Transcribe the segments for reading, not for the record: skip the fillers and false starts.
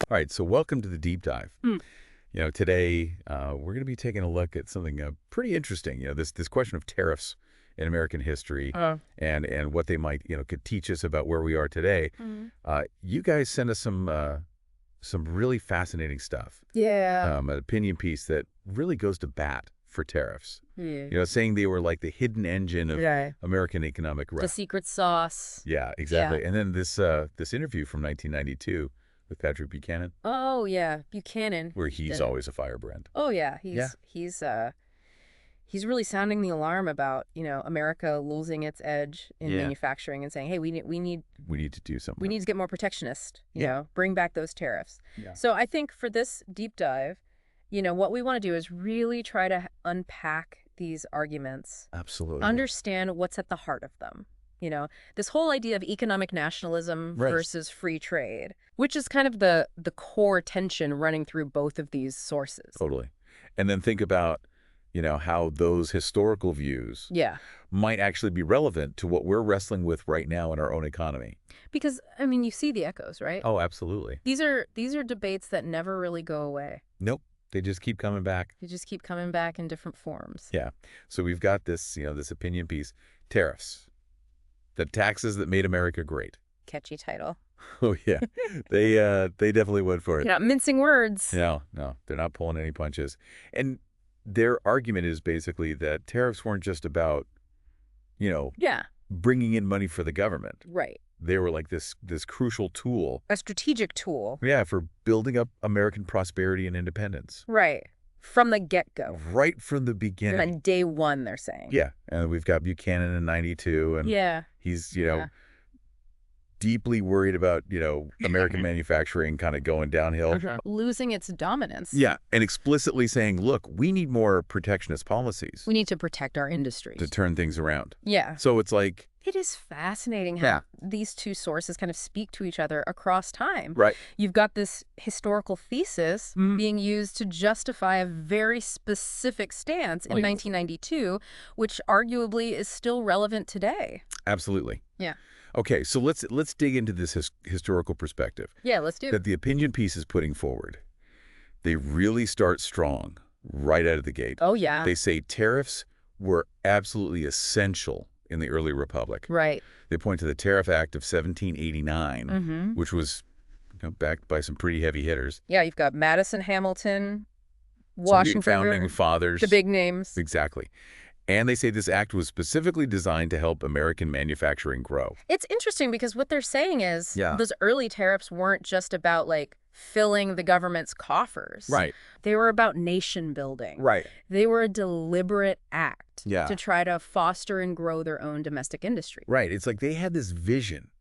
All right, so welcome to the deep dive. Today we're going to be taking a look at something pretty interesting. This question of tariffs in American history and what they might could teach us about where we are today. You guys sent us some really fascinating stuff. Yeah. An opinion piece that really goes to bat for tariffs. Yeah. Saying they were like the hidden engine of American economic growth. The secret sauce. Yeah, exactly. And then this interview from 1992 with Patrick Buchanan. Oh yeah, Buchanan. Where he's always a firebrand. Oh yeah, he's really sounding the alarm about America losing its edge in manufacturing and saying, hey, we need to do something. We need to get more protectionist. Bring back those tariffs. Yeah. So I think for this deep dive, what we want to do is really try to unpack these arguments. Absolutely. Understand what's at the heart of them. This whole idea of economic nationalism versus free trade, which is kind of the core tension running through both of these sources. Totally. And then think about, how those historical views might actually be relevant to what we're wrestling with right now in our own economy. Because, you see the echoes, right? Oh, absolutely. These are debates that never really go away. Nope. They just keep coming back. They just keep coming back in different forms. Yeah. So we've got this, this opinion piece, tariffs. The taxes that made America great. Catchy title. Oh, yeah. They definitely went for it. You're not mincing words. No, they're not pulling any punches. And their argument is basically that tariffs weren't just about, bringing in money for the government. Right. They were like this crucial tool. A strategic tool. Yeah, for building up American prosperity and independence. Right. From the get-go. Right from the beginning. On day one, they're saying. Yeah. And we've got Buchanan in 92. And he's, deeply worried about, American manufacturing kind of going downhill. Losing its dominance. Yeah. And explicitly saying, look, we need more protectionist policies. We need to protect our industries. To turn things around. Yeah. So it's like... It is fascinating how these two sources kind of speak to each other across time. Right. You've got this historical thesis being used to justify a very specific stance in 1992, which arguably is still relevant today. Absolutely. Yeah. Okay, so let's dig into this historical perspective. Yeah, let's do it. That the opinion piece is putting forward. They really start strong right out of the gate. Oh, yeah. They say tariffs were absolutely essential in the early republic. Right. They point to the Tariff Act of 1789, which was backed by some pretty heavy hitters. Yeah, you've got Madison, Hamilton, Washington. Some founding fathers. The big names. Exactly. And they say this act was specifically designed to help American manufacturing grow. It's interesting because what they're saying is those early tariffs weren't just about filling the government's coffers. Right. They were about nation building. Right. They were a deliberate act to try to foster and grow their own domestic industry. Right. It's like they had this vision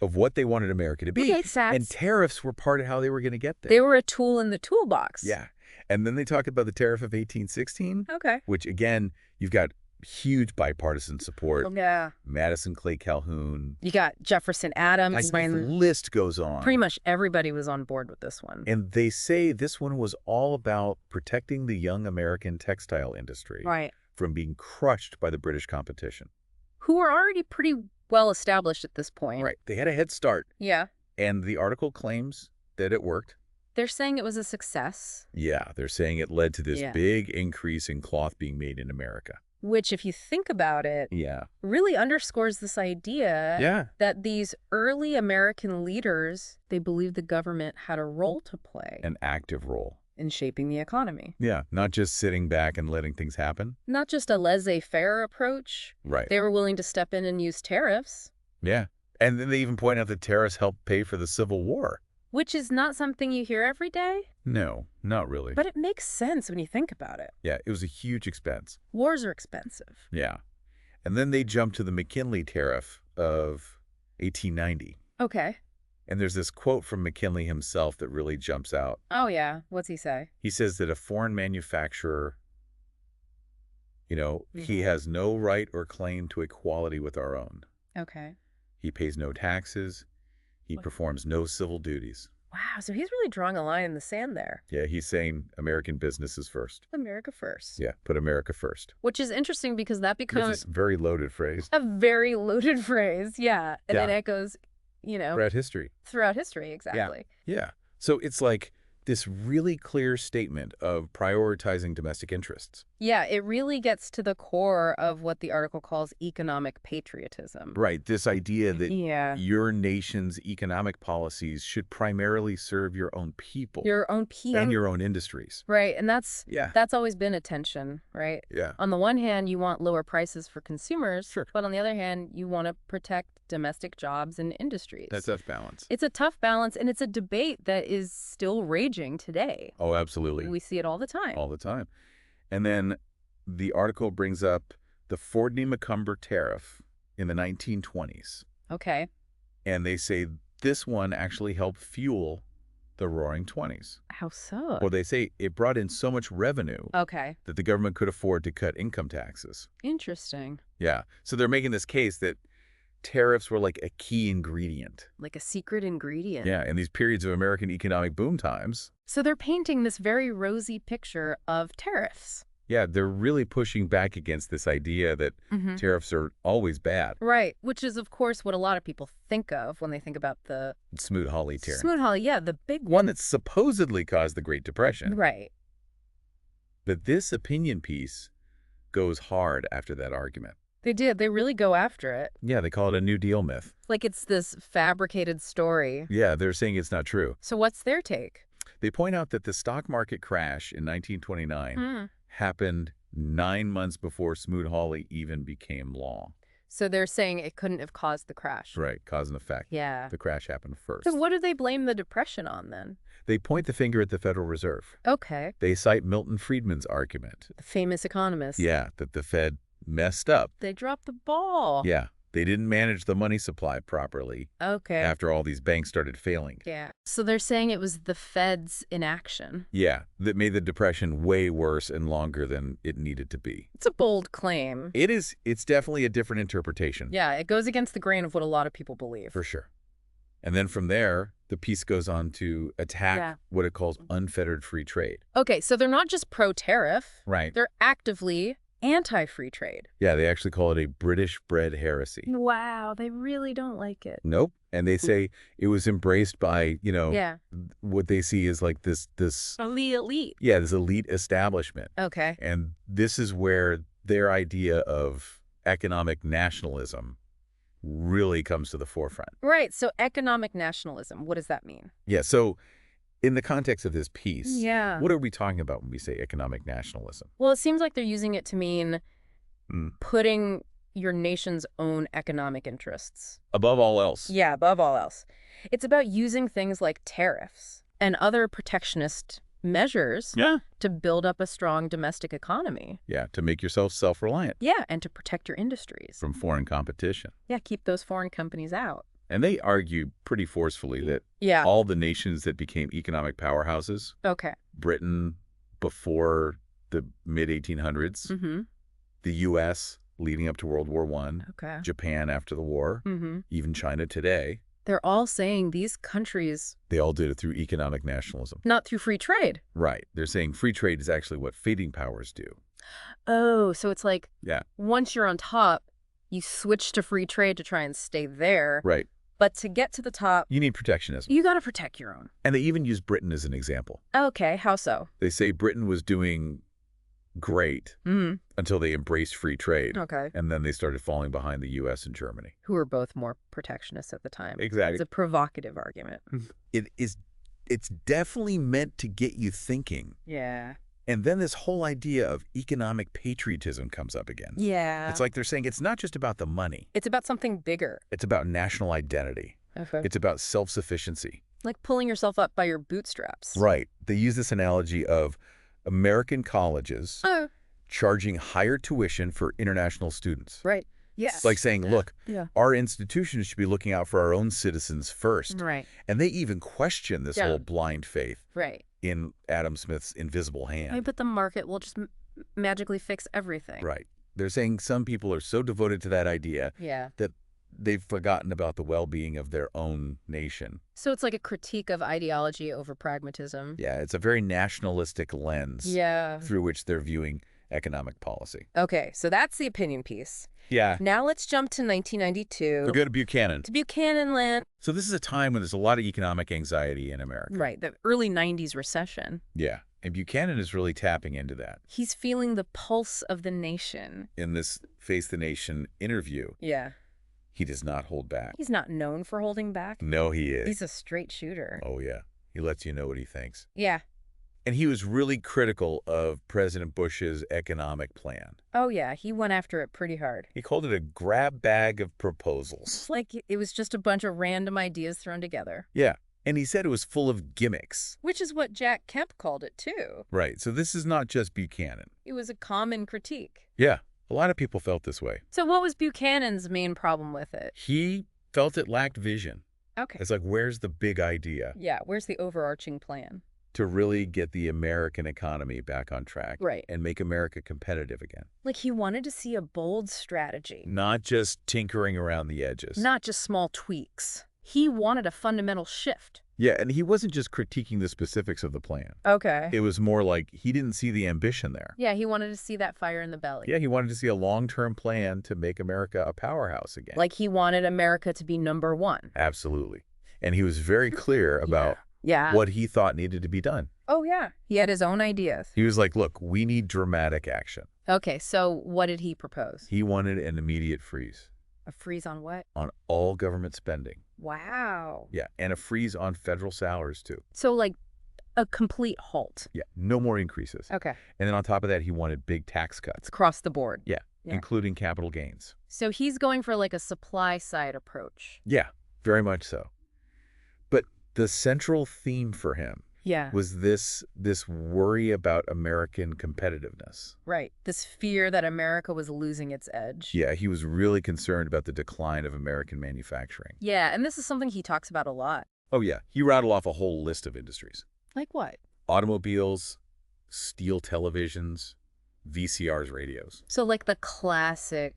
of what they wanted America to be. Okay, and tariffs were part of how they were going to get there. They were a tool in the toolbox. Yeah. And then they talk about the Tariff of 1816. Okay. Which, again, you've got huge bipartisan support. Yeah. Madison, Clay Calhoun. You got Jefferson Adams. The list goes on. Pretty much everybody was on board with this one. And they say this one was all about protecting the young American textile industry from being crushed by the British competition. Who were already pretty well established at this point. Right. They had a head start. Yeah. And the article claims that it worked. They're saying it was a success. Yeah. They're saying it led to this big increase in cloth being made in America. Which, if you think about it, really underscores this idea that these early American leaders, they believed the government had a role to play. An active role. In shaping the economy. Yeah, not just sitting back and letting things happen. Not just a laissez-faire approach. Right. They were willing to step in and use tariffs. Yeah, and then they even point out that tariffs helped pay for the Civil War. Which is not something you hear every day. No, not really. But it makes sense when you think about it. Yeah, it was a huge expense. Wars are expensive. Yeah. And then they jump to the McKinley Tariff of 1890. Okay. And there's this quote from McKinley himself that really jumps out. Oh, yeah. What's he say? He says that a foreign manufacturer, he has no right or claim to equality with our own. Okay. He pays no taxes. He performs no civil duties. Wow, so he's really drawing a line in the sand there. Yeah, he's saying American business is first. America first. Yeah, put America first. Which is interesting because that becomes... This is a very loaded phrase. A very loaded phrase, yeah. And then echoes, Throughout history. Throughout history, exactly. Yeah. So it's like this really clear statement of prioritizing domestic interests. Yeah, it really gets to the core of what the article calls economic patriotism. Right, this idea that Yeah. your nation's economic policies should primarily serve your own people Your own people. and your own industries. Right, and that's Yeah. that's always been a tension, right? Yeah. On the one hand, you want lower prices for consumers, Sure. but on the other hand, you want to protect domestic jobs and industries. That's tough balance. It's a tough balance, and it's a debate that is still raging today. Oh, absolutely. We see it all the time. All the time. And then the article brings up the Fordney-McCumber Tariff in the 1920s. Okay. And they say this one actually helped fuel the Roaring '20s. How so? Or they say it brought in so much revenue Okay. that the government could afford to cut income taxes. Interesting. Yeah. So they're making this case that tariffs were like a key ingredient. Like a secret ingredient. Yeah, in these periods of American economic boom times. So they're painting this very rosy picture of tariffs. Yeah, they're really pushing back against this idea that tariffs are always bad. Right, which is, of course, what a lot of people think of when they think about the Smoot-Hawley Tariff. Smoot-Hawley, yeah, the big one that supposedly caused the Great Depression. Right. But this opinion piece goes hard after that argument. They did. They really go after it. Yeah, they call it a New Deal myth. Like it's this fabricated story. Yeah, they're saying it's not true. So what's their take? They point out that the stock market crash in 1929 happened 9 months before Smoot-Hawley even became law. So they're saying it couldn't have caused the crash. Right, cause and effect. Yeah. The crash happened first. So what do they blame the Depression on then? They point the finger at the Federal Reserve. Okay. They cite Milton Friedman's argument. The famous economist. Yeah, that the Fed messed up. They dropped the ball. Yeah, they didn't manage the money supply properly. Okay. After all these banks started failing. Yeah. So they're saying it was the Fed's inaction. Yeah, that made the Depression way worse and longer than it needed to be. It's a bold claim. It is. It's definitely a different interpretation. Yeah, it goes against the grain of what a lot of people believe. For sure. And then from there, the piece goes on to attack what it calls unfettered free trade. Okay, so they're not just pro-tariff. Right. They're actively anti-free trade. Yeah, they actually call it a British-bred heresy. Wow, they really don't like it. Nope. And they say it was embraced by, what they see as like this elite. Yeah, this elite establishment. Okay. And this is where their idea of economic nationalism really comes to the forefront. Right. So economic nationalism, what does that mean? Yeah. So in the context of this piece, Yeah. what are we talking about when we say economic nationalism? Well, it seems like they're using it to mean putting your nation's own economic interests above all else. Yeah, above all else. It's about using things like tariffs and other protectionist measures to build up a strong domestic economy. Yeah, to make yourself self-reliant. Yeah, and to protect your industries. From foreign competition. Yeah, keep those foreign companies out. And they argue pretty forcefully that all the nations that became economic powerhouses, Britain before the mid-1800s, the U.S. leading up to World War I, Japan after the war, even China today, they're all saying these countries... They all did it through economic nationalism. Not through free trade. Right. They're saying free trade is actually what feeding powers do. Oh, so it's like once you're on top, you switch to free trade to try and stay there. Right. But to get to the top... You need protectionism. You got to protect your own. And they even use Britain as an example. Okay, how so? They say Britain was doing great until they embraced free trade. Okay. And then they started falling behind the U.S. and Germany. Who were both more protectionist at the time. Exactly. It's a provocative argument. It's definitely meant to get you thinking. Yeah. And then this whole idea of economic patriotism comes up again. Yeah. It's like they're saying it's not just about the money. It's about something bigger. It's about national identity. Okay. It's about self-sufficiency. Like pulling yourself up by your bootstraps. Right. They use this analogy of American colleges charging higher tuition for international students. Right. Yes. It's like saying, look, our institutions should be looking out for our own citizens first. Right. And they even question this whole blind faith in Adam Smith's invisible hand. Right, but the market will just magically fix everything. Right. They're saying some people are so devoted to that idea that they've forgotten about the well-being of their own nation. So it's like a critique of ideology over pragmatism. Yeah, it's a very nationalistic lens through which they're viewing economic policy. Okay, so that's the opinion piece. Yeah. Now let's jump to 1992. So go to Buchanan. To Buchanan land. So this is a time when there's a lot of economic anxiety in America. Right, the early 90s recession. Yeah. And Buchanan is really tapping into that. He's feeling the pulse of the nation. In this Face the Nation interview, Yeah. he does not hold back. He's not known for holding back. No, he is. He's a straight shooter. Oh, yeah. He lets you know what he thinks. Yeah. And he was really critical of President Bush's economic plan. Oh, yeah. He went after it pretty hard. He called it a grab bag of proposals. It's like it was just a bunch of random ideas thrown together. Yeah. And he said it was full of gimmicks. Which is what Jack Kemp called it, too. Right. So this is not just Buchanan. It was a common critique. Yeah. A lot of people felt this way. So what was Buchanan's main problem with it? He felt it lacked vision. Okay. It's like, where's the big idea? Yeah, where's the overarching plan? To really get the American economy back on track. Right. And make America competitive again. Like he wanted to see a bold strategy. Not just tinkering around the edges. Not just small tweaks. He wanted a fundamental shift. Yeah, and he wasn't just critiquing the specifics of the plan. Okay. It was more like he didn't see the ambition there. Yeah, he wanted to see that fire in the belly. Yeah, he wanted to see a long-term plan to make America a powerhouse again. Like he wanted America to be #1. Absolutely. And he was very clear about what he thought needed to be done. Oh, yeah. He had his own ideas. He was like, look, we need dramatic action. Okay, so what did he propose? He wanted an immediate freeze. A freeze on what? On all government spending. Wow. Yeah, and a freeze on federal salaries, too. So, like, a complete halt. Yeah, no more increases. Okay. And then on top of that, he wanted big tax cuts. Across the board. Yeah, including capital gains. So he's going for, like, a supply-side approach. Yeah, very much so. But the central theme for him was this worry about American competitiveness. Right. This fear that America was losing its edge. Yeah, he was really concerned about the decline of American manufacturing. Yeah, and this is something he talks about a lot. Oh, yeah. He rattled off a whole list of industries. Like what? Automobiles, steel televisions, VCRs, radios. So like the classic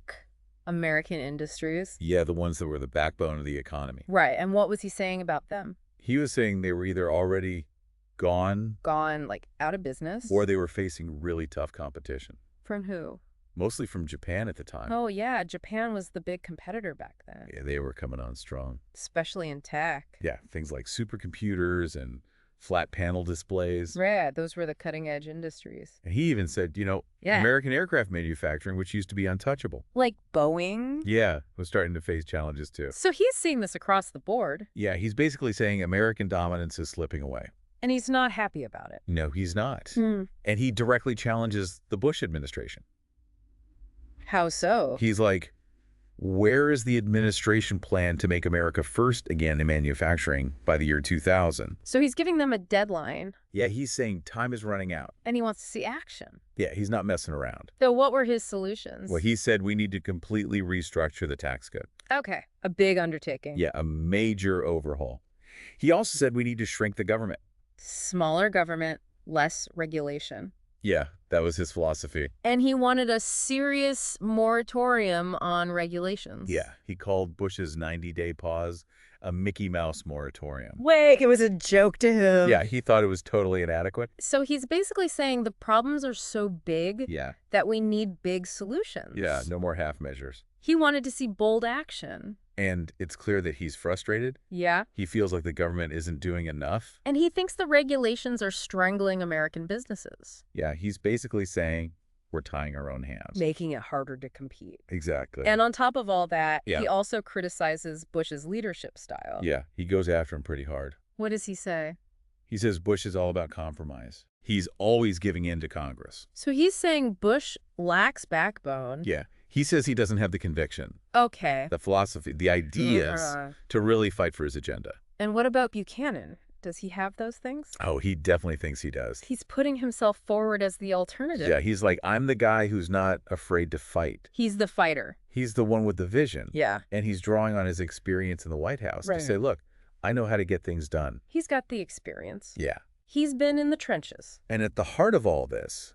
American industries? Yeah, the ones that were the backbone of the economy. Right. And what was he saying about them? He was saying they were either already gone, like out of business, or they were facing really tough competition. From who? Mostly from Japan at the time. Oh, yeah. Japan was the big competitor back then. Yeah, they were coming on strong. Especially in tech. Yeah, things like supercomputers and flat panel displays. Right, those were the cutting edge industries. And he even said, American aircraft manufacturing, which used to be untouchable. Like Boeing? Yeah, was starting to face challenges too. So he's seeing this across the board. Yeah, he's basically saying American dominance is slipping away. And he's not happy about it. No, he's not. And he directly challenges the Bush administration. How so? He's like, where is the administration plan to make America first again in manufacturing by the year 2000? So he's giving them a deadline. Yeah, he's saying time is running out. And he wants to see action. Yeah, he's not messing around. So what were his solutions? Well, he said we need to completely restructure the tax code. Okay, a big undertaking. Yeah, a major overhaul. He also said we need to shrink the government. Smaller government, less regulation. Yeah, that was his philosophy. And he wanted a serious moratorium on regulations. Yeah, he called Bush's 90-day pause a Mickey Mouse moratorium. Wait, it was a joke to him. Yeah, he thought it was totally inadequate. So he's basically saying the problems are so big that we need big solutions. Yeah, no more half measures. He wanted to see bold action. And it's clear that he's frustrated. Yeah. He feels like the government isn't doing enough. And he thinks the regulations are strangling American businesses. Yeah, he's basically saying we're tying our own hands. Making it harder to compete. Exactly. And on top of all that, he also criticizes Bush's leadership style. Yeah, he goes after him pretty hard. What does he say? He says Bush is all about compromise. He's always giving in to Congress. So he's saying Bush lacks backbone. Yeah. He says he doesn't have the conviction. Okay. The philosophy, the ideas to really fight for his agenda. And what about Buchanan? Does he have those things? Oh, he definitely thinks he does. He's putting himself forward as the alternative. Yeah, he's like, I'm the guy who's not afraid to fight. He's the fighter. He's the one with the vision. Yeah. And he's drawing on his experience in the White House to say, look, I know how to get things done. He's got the experience. Yeah. He's been in the trenches. And at the heart of all this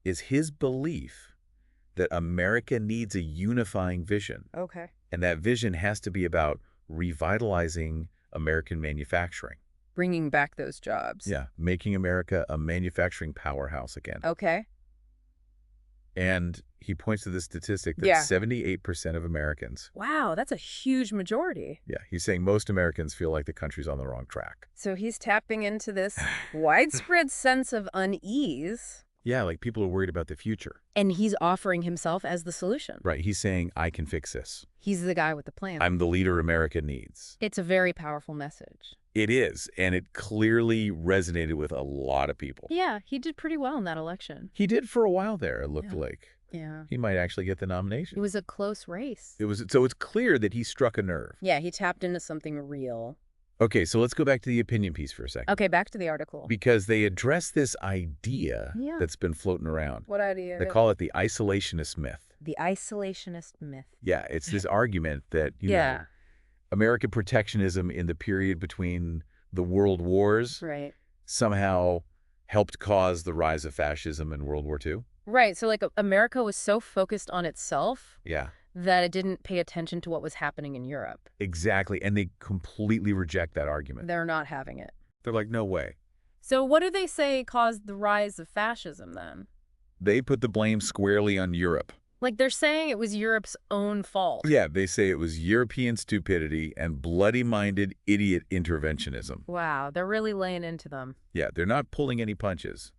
is his belief that America needs a unifying vision. Okay. And that vision has to be about revitalizing American manufacturing. Bringing back those jobs. Yeah, making America a manufacturing powerhouse again. Okay. And he points to this statistic that Yeah. 78% of Americans. Wow, that's a huge majority. Yeah, he's saying most Americans feel like the country's on the wrong track. So he's tapping into this widespread sense of unease. Yeah, like people are worried about the future. And he's offering himself as the solution. Right, he's saying, I can fix this. He's the guy with the plan. I'm the leader America needs. It's a very powerful message. It is, and it clearly resonated with a lot of people. Yeah, he did pretty well in that election. He did for a while there, it looked like. Yeah. He might actually get the nomination. It was a close race. So it's clear that he struck a nerve. Yeah, he tapped into something real. Okay, so let's go back to the opinion piece for a second. Okay, back to the article. Because they address this idea that's been floating around. What idea? They call it the isolationist myth. The isolationist myth. Yeah, it's this argument that, you know, American protectionism in the period between the world wars somehow helped cause the rise of fascism in World War II. Right, so like America was so focused on itself that it didn't pay attention to what was happening in Europe. Exactly, and they completely reject that argument. They're not having it. They're like, no way. So what do they say caused the rise of fascism then? They put the blame squarely on Europe. Like they're saying it was Europe's own fault. Yeah, they say it was European stupidity and bloody-minded idiot interventionism. Wow, they're really laying into them. Yeah, they're not pulling any punches.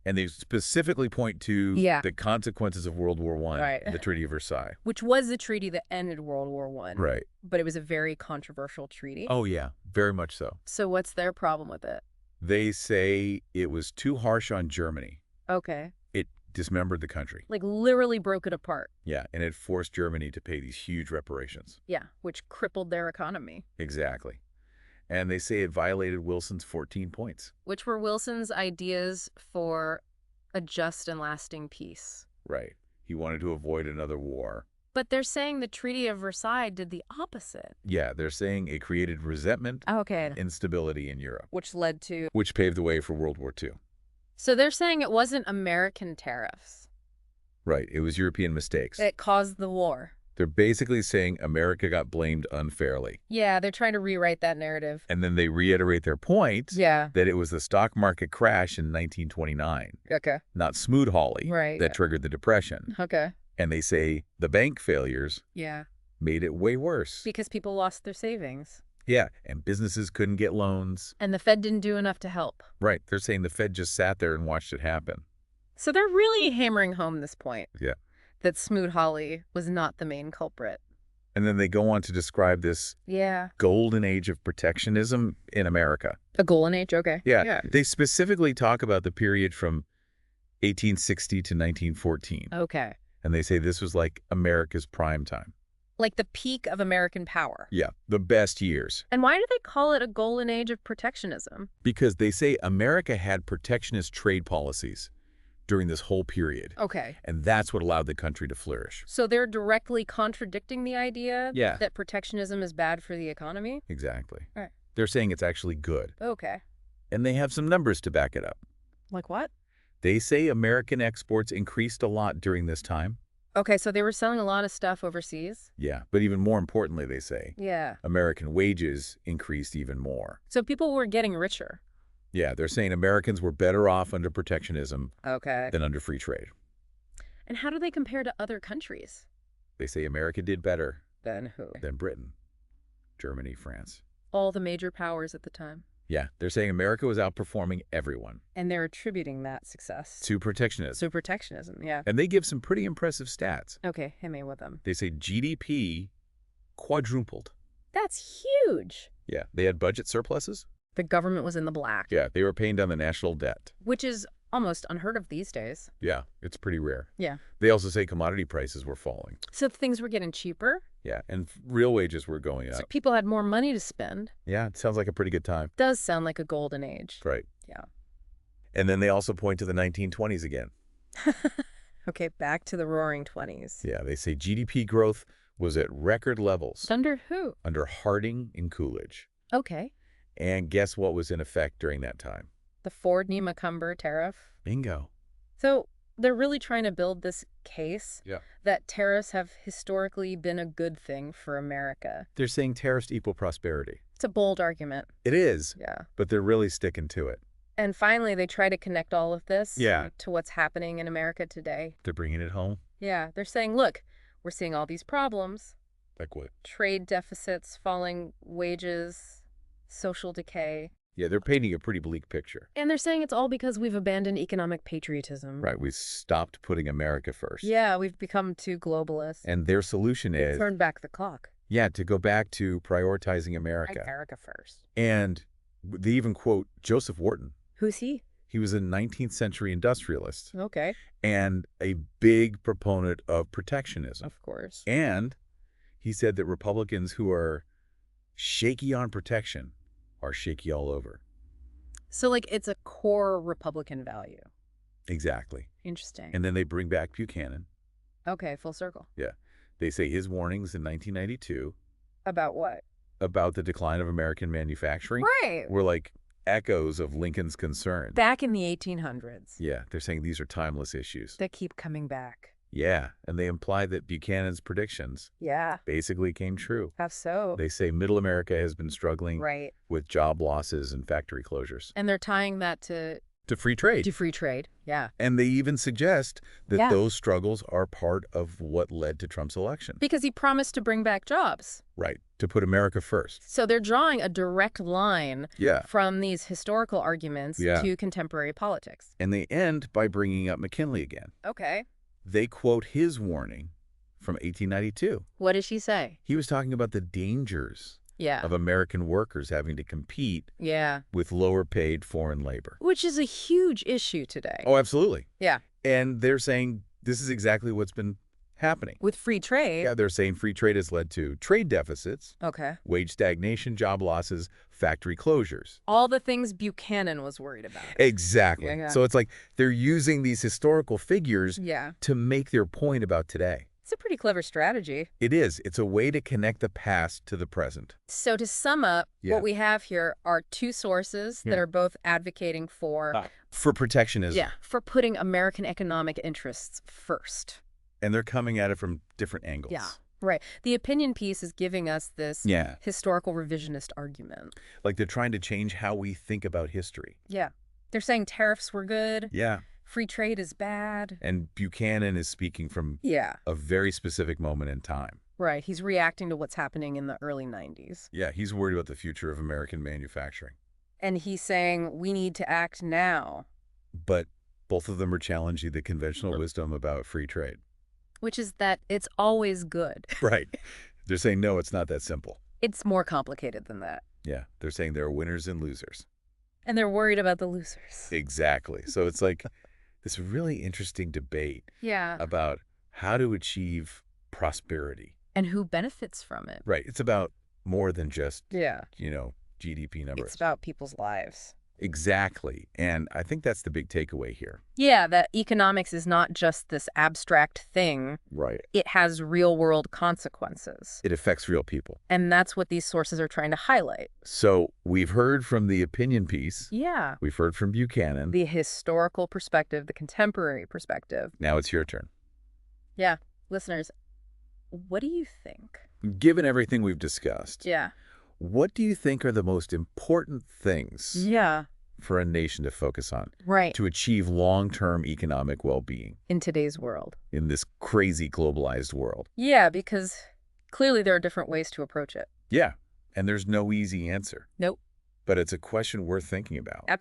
And they specifically point to the consequences of World War I, the Treaty of Versailles. Which was the treaty that ended World War I. Right. But it was a very controversial treaty. Oh, yeah, very much so. So what's their problem with it? They say it was too harsh on Germany. Okay. It dismembered the country. Like literally broke it apart. Yeah, and it forced Germany to pay these huge reparations. Yeah, which crippled their economy. Exactly. And they say it violated Wilson's 14 points. Which were Wilson's ideas for a just and lasting peace. Right. He wanted to avoid another war. But they're saying the Treaty of Versailles did the opposite. Yeah, they're saying it created resentment, instability in Europe. Which led to... Which paved the way for World War II. So they're saying it wasn't American tariffs. Right. It was European mistakes. It caused the war. They're basically saying America got blamed unfairly. Yeah, they're trying to rewrite that narrative. And then they reiterate their point that it was the stock market crash in 1929. Not Smoot-Hawley that triggered the Depression. And they say the bank failures made it way worse. Because people lost their savings. Yeah, and businesses couldn't get loans. And the Fed didn't do enough to help. Right. They're saying the Fed just sat there and watched it happen. So they're really hammering home this point. Yeah. That Smoot-Hawley was not the main culprit. And then they go on to describe this golden age of protectionism in America. A golden age? Okay. Yeah. They specifically talk about the period from 1860 to 1914. Okay. And they say this was like America's prime time. Like the peak of American power. Yeah, the best years. And why do they call it a golden age of protectionism? Because they say America had protectionist trade policies during this whole period. Okay. And that's what allowed the country to flourish. So they're directly contradicting the idea that protectionism is bad for the economy? Exactly. Right. They're saying it's actually good. Okay. And they have some numbers to back it up. Like what? They say American exports increased a lot during this time. Okay, so they were selling a lot of stuff overseas? Yeah, but even more importantly, they say, American wages increased even more. So people were getting richer? Yeah, they're saying Americans were better off under protectionism than under free trade. And how do they compare to other countries? They say America did better. Than who? Than Britain, Germany, France. All the major powers at the time. Yeah, they're saying America was outperforming everyone. And they're attributing that success to protectionism. And they give some pretty impressive stats. Okay, hit me with them. They say GDP quadrupled. That's huge. Yeah, they had budget surpluses. The government was in the black. Yeah, they were paying down the national debt. Which is almost unheard of these days. Yeah, it's pretty rare. Yeah. They also say commodity prices were falling. So things were getting cheaper? Yeah, and real wages were going up. So people had more money to spend. Yeah, it sounds like a pretty good time. Does sound like a golden age. Right. Yeah. And then they also point to the 1920s again. Okay, back to the roaring 20s. Yeah, they say GDP growth was at record levels. Under who? Under Harding and Coolidge. Okay. And guess what was in effect during that time? The Ford-Macumber tariff. Bingo. So they're really trying to build this case that tariffs have historically been a good thing for America. They're saying tariffs equal prosperity. It's a bold argument. It is. Yeah. But they're really sticking to it. And finally, they try to connect all of this to what's happening in America today. They're bringing it home? Yeah, they're saying, look, we're seeing all these problems. Like what? Trade deficits, falling wages, social decay. Yeah, they're painting a pretty bleak picture. And they're saying it's all because we've abandoned economic patriotism. Right, we stopped putting America first. Yeah, we've become too globalist. And their solution is... turn back the clock. Yeah, to go back to prioritizing America. America first. And they even quote Joseph Wharton. Who's he? He was a 19th century industrialist. Okay. And a big proponent of protectionism. Of course. And he said that Republicans who are shaky on protection are shaky all over. So, like, it's a core Republican value. Exactly. Interesting. And then they bring back Buchanan. Okay, full circle. Yeah. They say his warnings in 1992. About what? About the decline of American manufacturing. Right. Were like echoes of Lincoln's concerns. Back in the 1800s. Yeah, they're saying these are timeless issues. That keep coming back. Yeah, and they imply that Buchanan's predictions basically came true. How so? They say middle America has been struggling with job losses and factory closures. And they're tying that to free trade. To free trade, yeah. And they even suggest that those struggles are part of what led to Trump's election. Because he promised to bring back jobs. Right, to put America first. So they're drawing a direct line from these historical arguments to contemporary politics. And they end by bringing up McKinley again. Okay. They quote his warning from 1892. What did she say? He was talking about the dangers of American workers having to compete with lower paid foreign labor. Which is a huge issue today. Oh, absolutely. Yeah. And they're saying this is exactly what's been happening. With free trade? Yeah, they're saying free trade has led to trade deficits, wage stagnation, job losses, factory closures. All the things Buchanan was worried about. Exactly. So it's like they're using these historical figures to make their point about today. It's a pretty clever strategy. It is. It's a way to connect the past to the present. So to sum up, what we have here are two sources that are both advocating for protectionism. Yeah, for putting American economic interests first. And they're coming at it from different angles. Yeah, right. The opinion piece is giving us this historical revisionist argument. Like they're trying to change how we think about history. Yeah. They're saying tariffs were good. Yeah. Free trade is bad. And Buchanan is speaking from a very specific moment in time. Right. He's reacting to what's happening in the early 90s. Yeah, he's worried about the future of American manufacturing. And he's saying we need to act now. But both of them are challenging the conventional wisdom about free trade. Which is that it's always good. Right. They're saying, no, it's not that simple. It's more complicated than that. Yeah. They're saying there are winners and losers. And they're worried about the losers. Exactly. So it's like this really interesting debate about how to achieve prosperity. And who benefits from it. Right. It's about more than just, you know, GDP numbers. It's about people's lives. Exactly. And I think that's the big takeaway here. Yeah, that economics is not just this abstract thing. Right. It has real-world consequences. It affects real people. And that's what these sources are trying to highlight. So we've heard from the opinion piece. Yeah. We've heard from Buchanan. The historical perspective, the contemporary perspective. Now it's your turn. Yeah. Listeners, what do you think? Given everything we've discussed. Yeah. What do you think are the most important things for a nation to focus on to achieve long-term economic well-being? In today's world. In this crazy globalized world. Yeah, because clearly there are different ways to approach it. Yeah, and there's no easy answer. Nope. But it's a question worth thinking about. Absolutely.